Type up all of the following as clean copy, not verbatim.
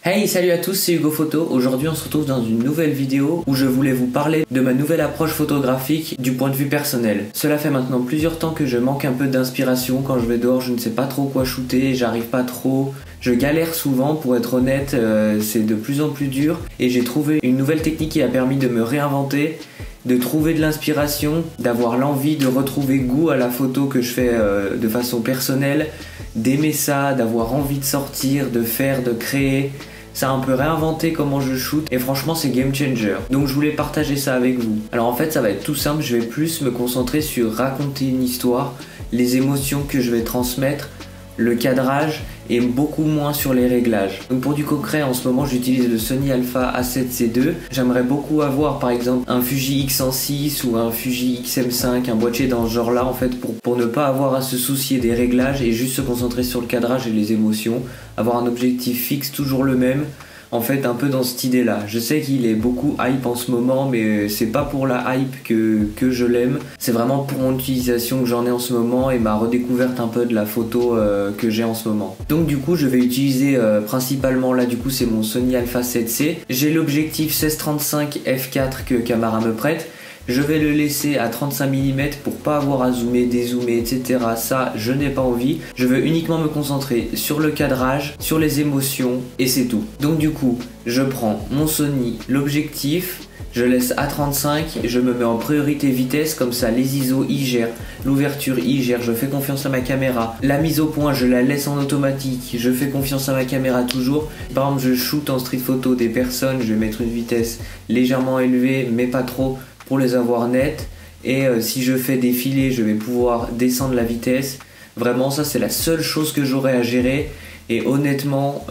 Hey, salut à tous, c'est Hugo Photo. Aujourd'hui on se retrouve dans une nouvelle vidéo où je voulais vous parler de ma nouvelle approche photographique du point de vue personnel. Cela fait maintenant plusieurs temps que je manque un peu d'inspiration. Quand je vais dehors, je ne sais pas trop quoi shooter, j'arrive pas trop. Je galère souvent, pour être honnête, c'est de plus en plus dur. Et j'ai trouvé une nouvelle technique qui a permis de me réinventer, de trouver de l'inspiration, d'avoir l'envie de retrouver goût à la photo que je fais de façon personnelle, d'aimer ça, d'avoir envie de sortir, de faire, de créer. Ça a un peu réinventé comment je shoot et franchement c'est game changer. Donc je voulais partager ça avec vous. Alors en fait ça va être tout simple, je vais plus me concentrer sur raconter une histoire, les émotions que je vais transmettre, le cadrage et beaucoup moins sur les réglages. Donc pour du concret en ce moment j'utilise le Sony Alpha A7C II. J'aimerais beaucoup avoir par exemple un Fuji X106 ou un Fuji XM5, un boîtier dans ce genre là en fait pour ne pas avoir à se soucier des réglages et juste se concentrer sur le cadrage et les émotions. Avoir un objectif fixe toujours le même. En fait un peu dans cette idée là. Je sais qu'il est beaucoup hype en ce moment mais c'est pas pour la hype que je l'aime. C'est vraiment pour mon utilisation que j'en ai en ce moment et ma redécouverte un peu de la photo que j'ai en ce moment. Donc du coup je vais utiliser principalement là du coup c'est mon Sony Alpha 7C. J'ai l'objectif 16-35 f4 que Camera me prête. Je vais le laisser à 35 mm pour pas avoir à zoomer, dézoomer, etc. Ça, je n'ai pas envie. Je veux uniquement me concentrer sur le cadrage, sur les émotions et c'est tout. Donc du coup, je prends mon Sony, l'objectif, je laisse à 35, je me mets en priorité vitesse, comme ça les ISO y gèrent, l'ouverture y gère, je fais confiance à ma caméra. La mise au point, je la laisse en automatique, je fais confiance à ma caméra toujours. Par exemple, je shoot en street photo des personnes, je vais mettre une vitesse légèrement élevée, mais pas trop, pour les avoir nettes. Et si je fais défiler, je vais pouvoir descendre la vitesse. Vraiment, ça c'est la seule chose que j'aurai à gérer. Et honnêtement,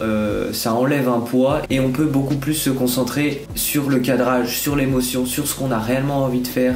ça enlève un poids et on peut beaucoup plus se concentrer sur le cadrage, sur l'émotion, sur ce qu'on a réellement envie de faire,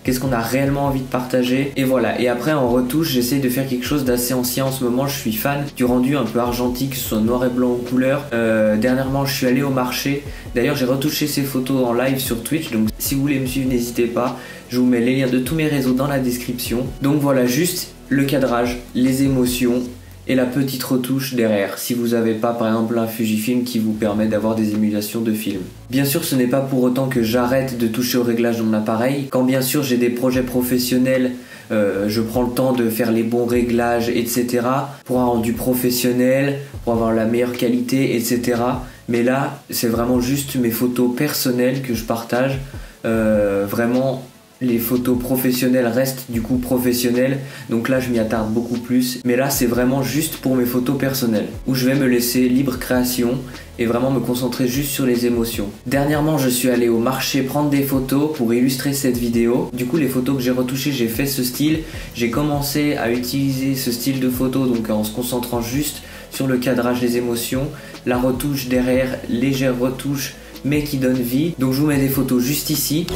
qu'est-ce qu'on a réellement envie de partager. Et voilà, et après en retouche, j'essaye de faire quelque chose d'assez ancien en ce moment. Je suis fan du rendu un peu argentique, que ce soit noir et blanc ou couleur. Dernièrement, je suis allé au marché. D'ailleurs, j'ai retouché ces photos en live sur Twitch, donc si vous voulez me suivre, n'hésitez pas. Je vous mets les liens de tous mes réseaux dans la description. Donc voilà, juste le cadrage, les émotions et la petite retouche derrière, si vous n'avez pas par exemple un Fujifilm qui vous permet d'avoir des émulations de films. Bien sûr, ce n'est pas pour autant que j'arrête de toucher au réglage de mon appareil. Quand bien sûr j'ai des projets professionnels, je prends le temps de faire les bons réglages, etc. pour un rendu professionnel, pour avoir la meilleure qualité, etc. Mais là, c'est vraiment juste mes photos personnelles que je partage. Vraiment, les photos professionnelles restent du coup professionnelles, donc là je m'y attarde beaucoup plus, mais là c'est vraiment juste pour mes photos personnelles, où je vais me laisser libre création et vraiment me concentrer juste sur les émotions. Dernièrement je suis allé au marché prendre des photos pour illustrer cette vidéo. Du coup les photos que j'ai retouchées, j'ai fait ce style, j'ai commencé à utiliser ce style de photo donc en se concentrant juste sur le cadrage, les émotions, la retouche derrière, légère retouche mais qui donne vie. Donc je vous mets des photos juste ici.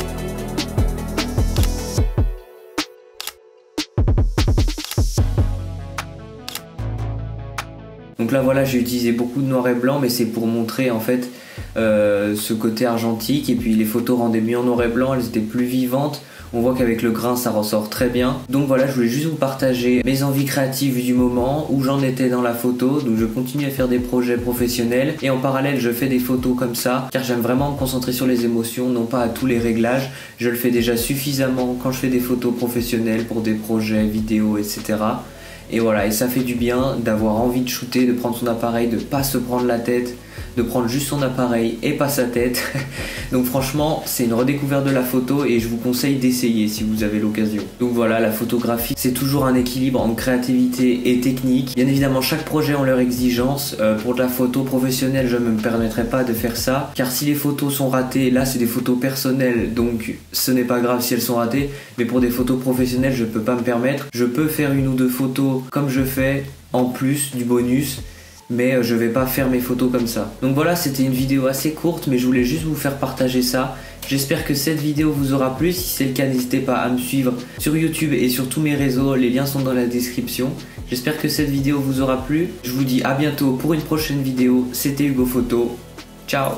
Donc là voilà, j'ai utilisé beaucoup de noir et blanc mais c'est pour montrer en fait ce côté argentique, et puis les photos rendaient mieux en noir et blanc, elles étaient plus vivantes. On voit qu'avec le grain ça ressort très bien. Donc voilà, je voulais juste vous partager mes envies créatives du moment, où j'en étais dans la photo. Donc je continue à faire des projets professionnels et en parallèle je fais des photos comme ça, car j'aime vraiment me concentrer sur les émotions, non pas à tous les réglages. Je le fais déjà suffisamment quand je fais des photos professionnelles pour des projets vidéo, etc. Et voilà, et ça fait du bien d'avoir envie de shooter, de prendre son appareil, de pas se prendre la tête, de prendre juste son appareil et pas sa tête. Donc franchement, c'est une redécouverte de la photo et je vous conseille d'essayer si vous avez l'occasion. Donc voilà, la photographie, c'est toujours un équilibre entre créativité et technique. Bien évidemment, chaque projet a leurs exigences. Pour de la photo professionnelle, je ne me permettrai pas de faire ça, car si les photos sont ratées, là c'est des photos personnelles, donc ce n'est pas grave si elles sont ratées, mais pour des photos professionnelles, je peux pas me permettre. Je peux faire une ou deux photos comme je fais, en plus du bonus, mais je vais pas faire mes photos comme ça. Donc voilà, c'était une vidéo assez courte, mais je voulais juste vous faire partager ça. J'espère que cette vidéo vous aura plu. Si c'est le cas, n'hésitez pas à me suivre sur YouTube et sur tous mes réseaux, les liens sont dans la description. J'espère que cette vidéo vous aura plu. Je vous dis à bientôt pour une prochaine vidéo. C'était Hugo Photo. Ciao.